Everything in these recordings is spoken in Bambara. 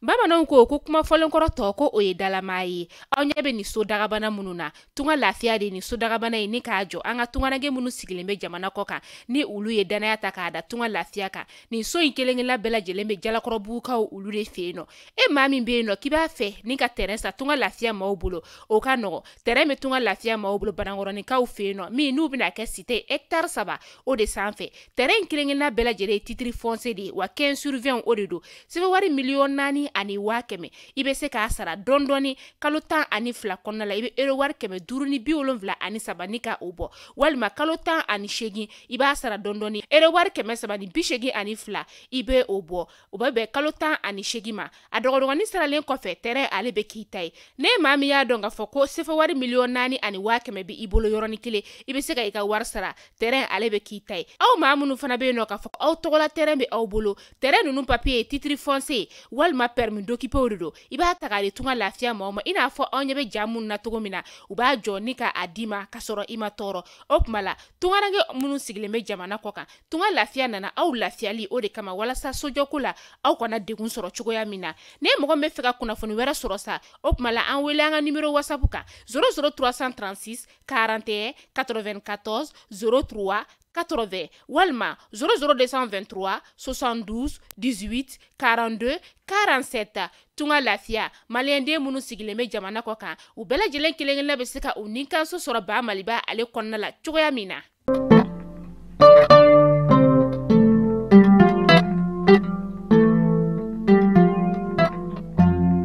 Bamananw ko kuma fɔlenkɔrɔ tɔ ko o ye dalama ye. Aw ɲɛ bɛ ni so dagabana minnu na. Tunga lafiya de ni so dagabana ye ni k'a jɔ an ka tunganage minnu sigilen bɛ jamana kɔ kan ni olu ye danaya ta k'a da tunga lafiya kan. Nin so in kelen-kelenna bɛɛ lajɛlen bɛ jalakɔrɔbugukaw olu de fɛ yen nɔ. E maa min bɛ yen nɔ k'i b'a fɛ ni ka terrain sa tunga lafiya maaw bolo o ka nɔgɔ. Terrain bɛ tunga lafiya maaw bolo Banankɔrɔnikaw fɛ yen nɔ min n'u bɛna kɛ cité hectare 3 o de sanfɛ. Terrain kelen-kelenna bɛɛ lajɛlen ye titre foncier de ye wa 15/20 o de do. Sɛbɛn wari miliyɔn 4 ani 500,000 i bɛ se k'a sara dɔɔni kalo 12 kɔnɔna la i bɛ euro wari 573 ni ka o bɔ walima kalo 18 i b'a sara dɔɔni euro wari 382 i bɛ o bɔ o bɛ bɛn kalo 18 ma a dɔgɔdɔgɔnin saralen kɔfɛ terrain ale bɛ k'i ta ye ne maa min y'a dɔn k'a fɔ ko sɛbɛn wari miliyɔn 4 ani 500,000 bɛ i bolo yɔrɔnin kelen i bɛ se ka i ka wari sara terrain ale bɛ k'i ta ye aw maa minnu fana bɛ yen nɔ k'a fɔ aw tɔgɔla terrain bɛ aw bolo terrain ninnu papier ye titre foncier walima permis d'occuper o de do i b'a ta k'a di tunga lafiya maaw ma i n'a fɔ aw ɲɛ bɛ ja minnu na cogo min na u b'a jɔ ni ka a di ma ka sɔrɔ i ma tɔɔrɔ o tuma la tunganage minnu sigilen bɛ jamana kɔ kan tunga lafiya nana aw lafiyali o de kama walasa sojɔko la aw kana degun sɔrɔ cogoya min na ne mɔgɔ min bɛ fɛ ka kunnafoni wɛrɛ sɔrɔ sa o tuma la an wele an ka numéro whatsapp kan 00336 41 94 03 80 walima 00223 72 18 42 47 tunga lafiya maliyɛnden minnu sigilen bɛ jamana kɔ kan u bɛɛ lajɛlen kelen-kelenna bɛ se ka u ni kanso sɔrɔ ba maliba ale kɔnɔna la cogoya min na.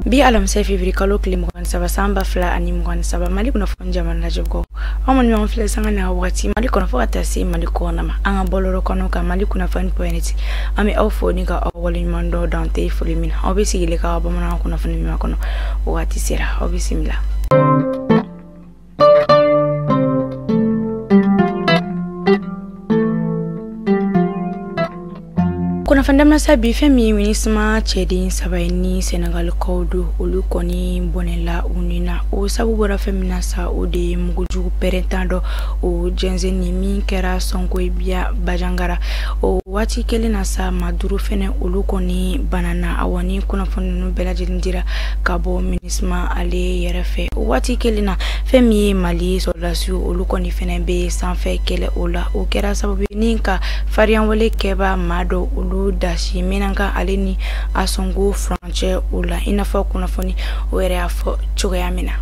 Bi alamisa février kalo tile 27 san 2027 Mali kunnafoni jamana lajɛbagaw aw ma ɲɔgɔn filɛ sanga na wagati Mali kɔnɔ fɔ ka taa se Mali kɔnɔ ma an ka bɔlɔlɔ kɔnɔ kan Mali kunnafoni.net an bɛ aw fo ni ka aw waleɲuman dɔn dan tɛ foli min aw bɛ sigilen ka bamanan kunnafoni ɲuman kɔnɔ wagati sera aw bisimila. Kuna fandama sabi femi minisma chedi sabaini Senegal kaudu olu koni bonela unina o sabu bora femina sa o de muguju perentando o jenzeni min kera sonko ibia bajangara o wati kele na sa maduru fene olu koni banana awani kuna fandunu bela jindira kabo minisma ale yerefe o wati kele na femi Mali soldasio olu koni fene be sanfe kele ola o kera sababu ninka farian wale keba mado olu dashi menanga aleni asongo frontier ula inafa kunafoni were afo chogoya mina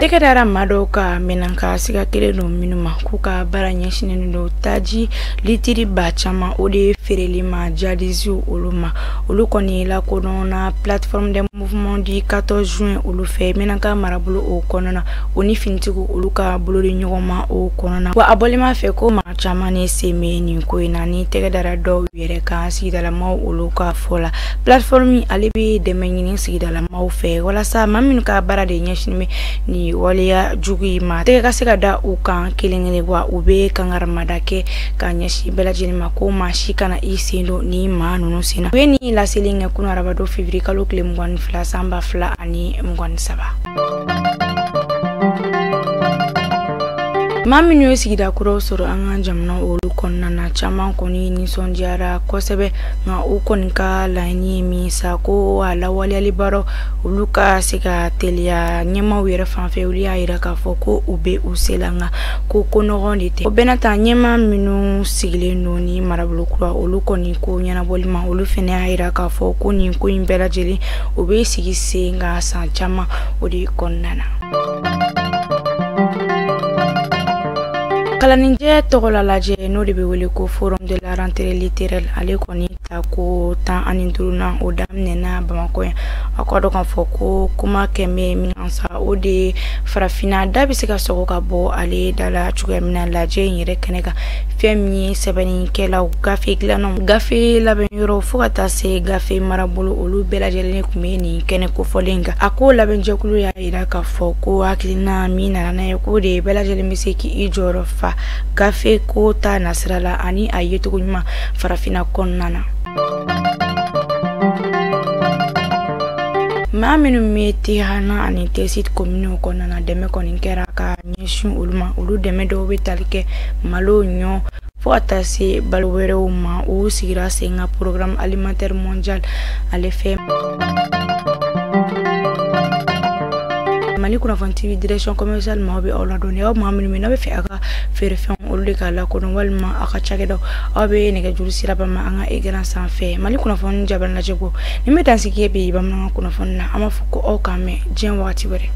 Tekadara madoka menanka siga kele no minuma kuka baranya shinendo taji litiri bachama ode ferelima jadizu oluma olukoni la konona plateforme de mouvement du 14 juin olufe menanka marabulu o konona oni fintigu oluka bulori nyogoma o konona wa abolima fe ko ma chama ne semeni ko inani tekadara do yere ka sigidala maw oluka fola plateforme alibi de menini sigidala maw fe wala sa maminuka barade nyashime ni waliya jugi ma te ka se ka da u kan kelengele wa u be kangaramada ke ka nyashi bela jeni ma ko ma shi kana isindo ni ma nunu sina we ni la selinga kuna rabado février kalo kle mngwan fla samba fla ani mngwan saba Mami nyo sigida kuro soro anga jamna olu konna na chama koni ni sonjara kosebe nga ukon ka laini mi sako wala wali alibaro uluka siga telia nyema wira fanfe uli aira ka foko ube uselanga ko kono gondite obenata nyema minu sigile noni marabulu kura olu koni ko nyana bolima olu fene aira ka foko ni ko imbela jeli ube sigise nga sa chama odi konnana Kalaninje togola laje no de be wele ko forum de la rentrée littéraire ale koni ta ko tan aninduruna o damne na Bamako akodo kan foko kuma keme minansa o de farafina da bi se ka sogo ka bo ale dala chuga mina laje yire keneka femi sebani kela gafe glano gafe la ben yoro fukata se gafe marabulu olu bela jelene kumeni kene ko folenga ako la ben jekulu ya ira ka foko akilina mina na ko de bela jelene miseki ijoro fa gafe kota nasrala ani ayeto kunyuma farafina konnana Maminu meti hana ani tesit komino konnana deme koninkera ka nyeshu uluma ulu deme do betalike malo nyo fo ka taa se balo wɛrɛw ma o sigira sen ka programme alimentaire mondial ale fɛ Mali kunnafoni TV direction commerciale ma be aw la dɔn aw ma minnu na bɛ fɛ a ka feere fɛn olu de k'a la kodɔn walima a ka cakɛdaw aw bɛ nɛgɛjuru sira ba ma an ka écran sanfɛ Mali kunnafoni jabal lajɛ ko ni bɛ dansigi bɛ bamanankan kunnafoni na an b'a fɔ ko aw k'an mɛn diɲɛ wagati wɛrɛ